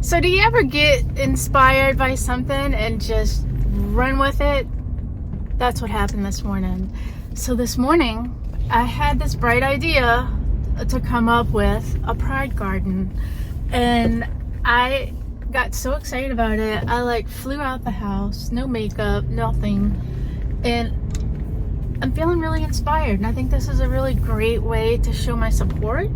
So do you ever get inspired by something and just run with it? That's what happened this morning. So this morning, I had this bright idea to come up with a pride garden. And I got so excited about it. I flew out the house, no makeup, nothing. And I'm feeling really inspired. And I think this is a really great way to show my support.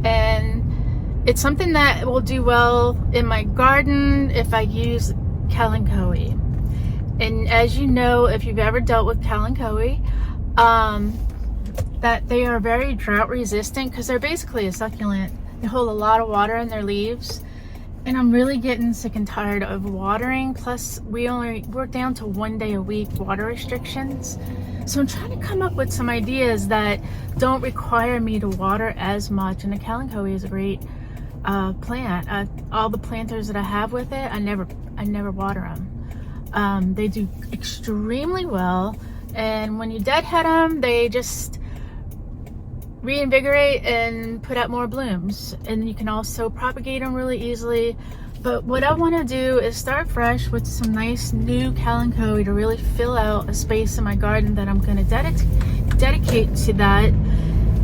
And it's something that will do well in my garden if I use kalanchoe. And as you know, if you've ever dealt with kalanchoe, that they are very drought resistant because they're basically a succulent. They hold a lot of water in their leaves. And I'm really getting sick and tired of watering. Plus, we're down to 1 day a week water restrictions. So I'm trying to come up with some ideas that don't require me to water as much. And the kalanchoe is a great plant. All the planters that I have with it, I never water them. They do extremely well, and when you deadhead them, they just reinvigorate and put out more blooms. And you can also propagate them really easily. But what I want to do is start fresh with some nice new kalanchoe to really fill out a space in my garden that I'm going to dedicate to that.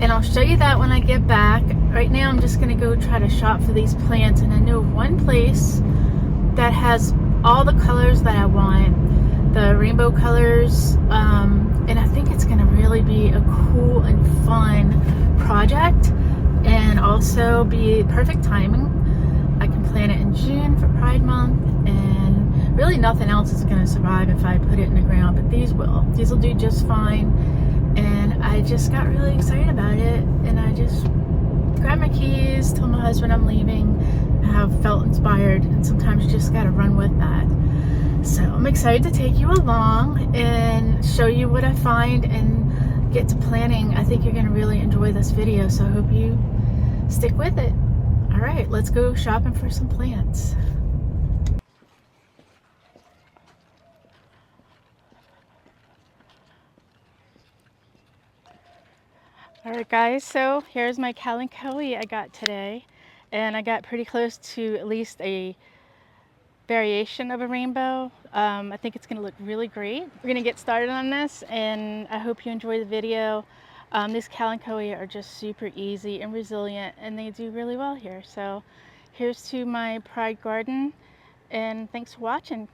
And I'll show you that when I get back. Right now I'm just going to go try to shop for these plants, and I know one place that has all the colors that I want, the rainbow colors, and I think it's going to really be a cool and fun project, and also be perfect timing. I can plant it in June for Pride Month, and really nothing else is going to survive if I put it in the ground, but these will do just fine. And I just got really excited about it, and I just grabbed my keys, told my husband I'm leaving. I have felt inspired, and sometimes you just gotta run with that. So I'm excited to take you along and show you what I find and get to planting. I think you're gonna really enjoy this video, so I hope you stick with it. All right, let's go shopping for some plants. Alright guys, so here's my kalanchoe I got today, and I got pretty close to at least a variation of a rainbow. I think it's going to look really great. We're going to get started on this, and I hope you enjoy the video. These kalanchoe are just super easy and resilient, and they do really well here. So here's to my pride garden, and thanks for watching.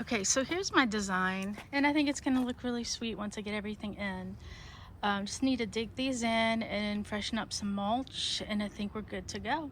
Okay, so here's my design, and I think it's going to look really sweet once I get everything in. Just need to dig these in and freshen up some mulch, and I think we're good to go.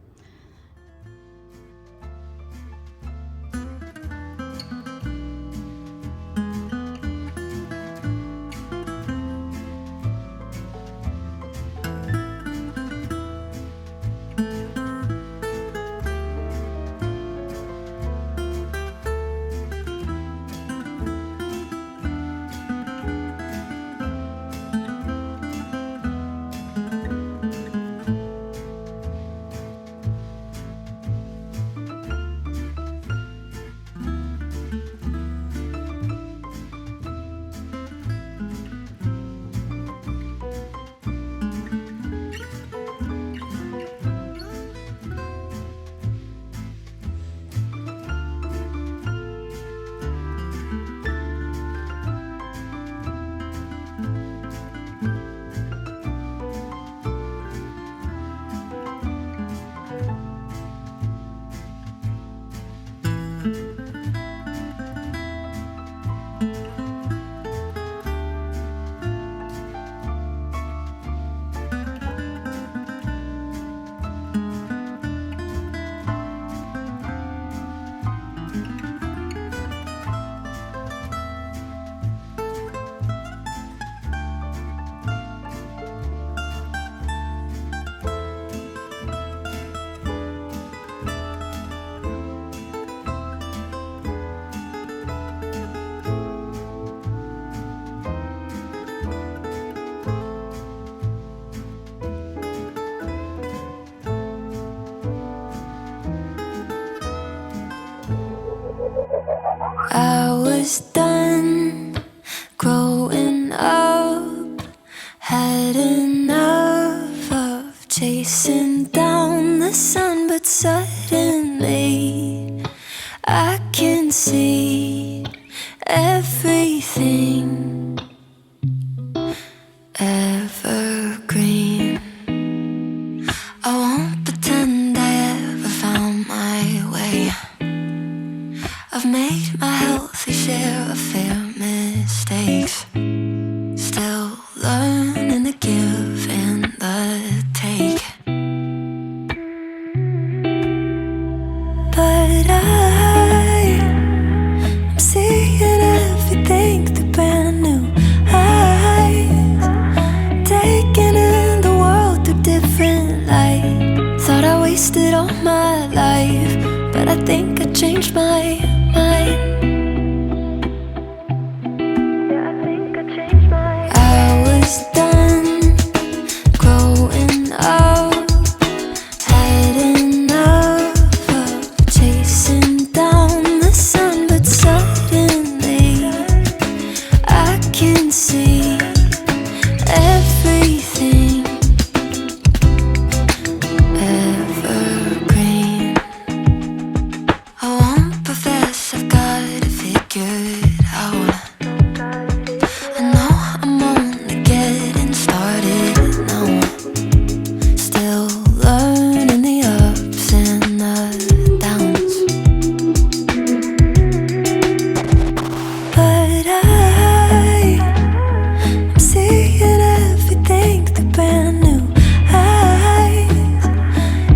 was done growing up, had enough of chasing down the sun, but suddenly I can see everything evergreen. I won't pretend I ever found my way. I've made my healthy share of fair mistakes, still learning to give and the take. But I'm seeing everything through brand new eyes, taking in the world through different light. Thought I wasted all my life, but I think I changed my mind. Yeah, I think I changed my mind. I was done growing up, had enough of chasing down the sun, but suddenly I can see everything evergreen. I won't profess I've got it figured out. I know I'm only getting started now, still learning the ups and the downs. But I'm seeing everything through brand new eyes,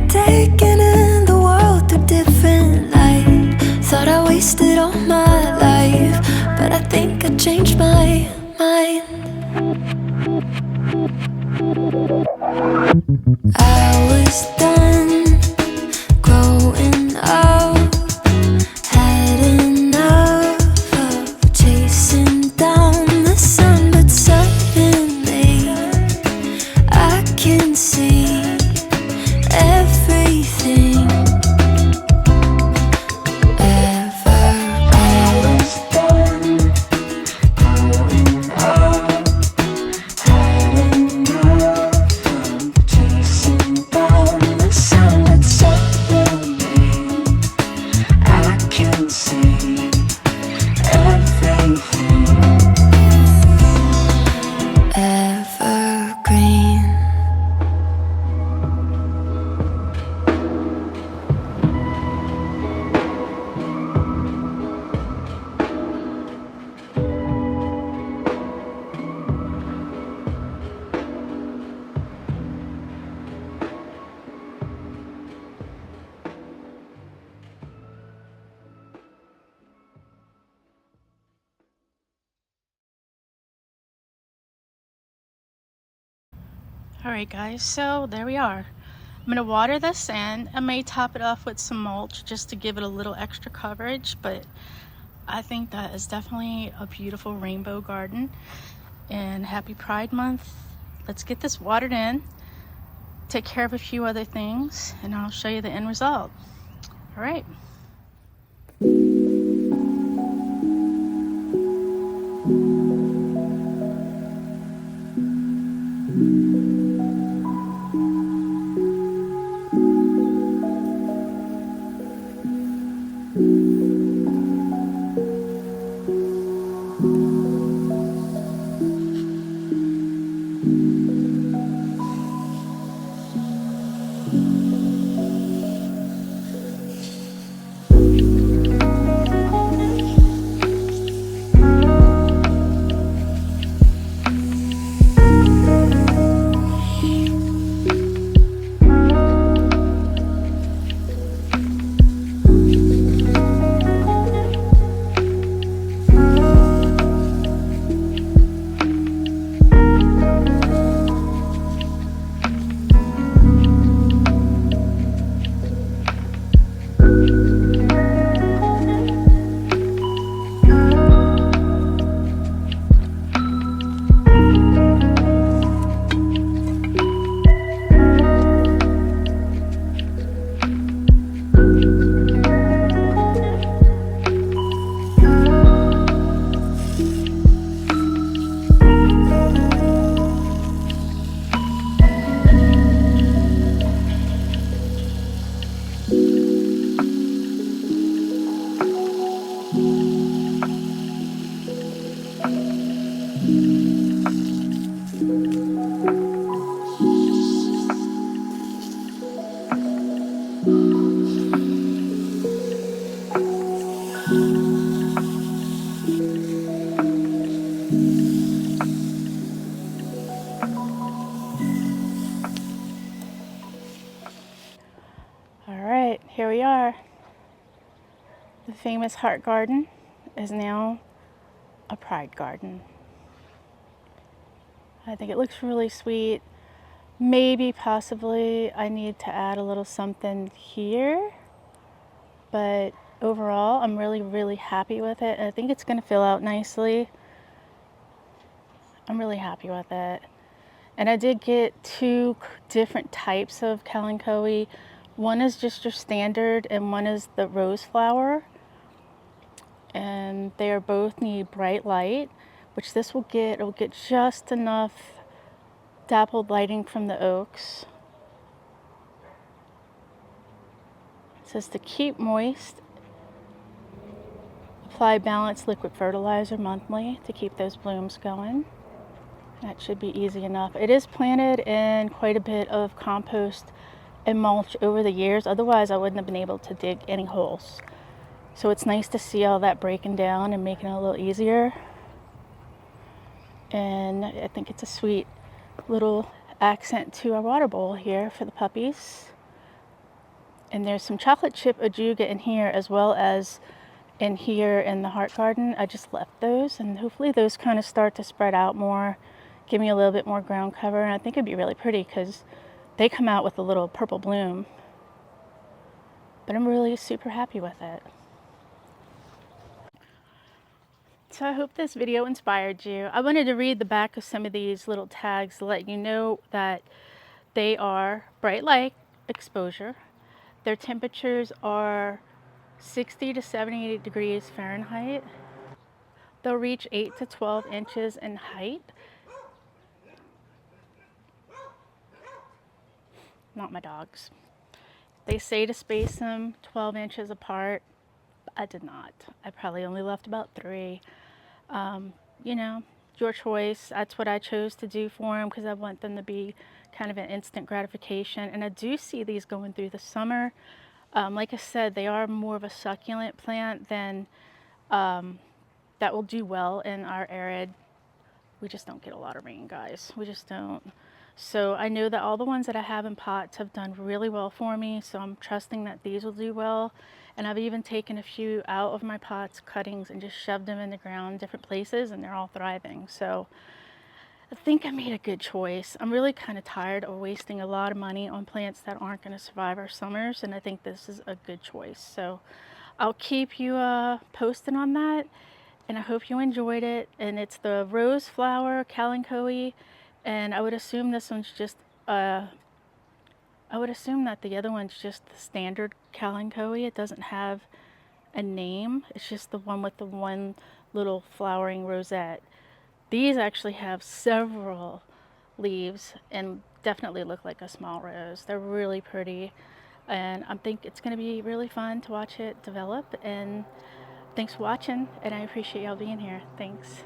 taking in the world through different light. Thought I wasted all my life, but I think I changed my mind. I was done growing up, had enough of chasing down the sun, but suddenly I can see everything evergreen. Chasing down the sun, but suddenly I can see everything evergreen. Alright guys, so there we are. I'm going to water this and I may top it off with some mulch just to give it a little extra coverage, but I think that is definitely a beautiful rainbow garden. And happy Pride Month. Let's get this watered in, take care of a few other things, and I'll show you the end result. Alright. The famous heart garden is now a pride garden. I think it looks really sweet. Maybe, possibly, I need to add a little something here, but overall, I'm really, really happy with it. And I think it's going to fill out nicely. I'm really happy with it. And I did get two different types of kalanchoe. One is just your standard, and one is the rose flower. And they are both need bright light, which this will get. It will get just enough dappled lighting from the oaks. It says to keep moist, apply balanced liquid fertilizer monthly to keep those blooms going. That should be easy enough. It is planted in quite a bit of compost and mulch over the years. Otherwise, I wouldn't have been able to dig any holes. So it's nice to see all that breaking down and making it a little easier. And I think it's a sweet little accent to our water bowl here for the puppies. And there's some chocolate chip ajuga in here as well as in here in the heart garden. I just left those, and hopefully those kind of start to spread out more, give me a little bit more ground cover. And I think it'd be really pretty because they come out with a little purple bloom. But I'm really super happy with it. So I hope this video inspired you. I wanted to read the back of some of these little tags to let you know that they are bright light exposure. Their temperatures are 60 to 78 degrees Fahrenheit. They'll reach 8 to 12 inches in height. Not my dogs. They say to space them 12 inches apart. I did not. I probably only left about 3. You know, your choice. That's what I chose to do for them because I want them to be kind of an instant gratification. And I do see these going through the summer. Like I said, they are more of a succulent plant than that will do well in our arid. We just don't get a lot of rain, guys. We just don't. So I know that all the ones that I have in pots have done really well for me. So I'm trusting that these will do well. And I've even taken a few out of my pots, cuttings, and just shoved them in the ground, different places, and they're all thriving. So I think I made a good choice. I'm really kind of tired of wasting a lot of money on plants that aren't going to survive our summers. And I think this is a good choice. So I'll keep you posted on that. And I hope you enjoyed it. And it's the rose flower kalanchoe, and I would assume this one's just I would assume that the other one's just the standard kalanchoe. It doesn't have a name. It's just the one with the one little flowering rosette. These actually have several leaves and definitely look like a small rose. They're really pretty, and I think it's going to be really fun to watch it develop. And thanks for watching, and I appreciate y'all being here. Thanks.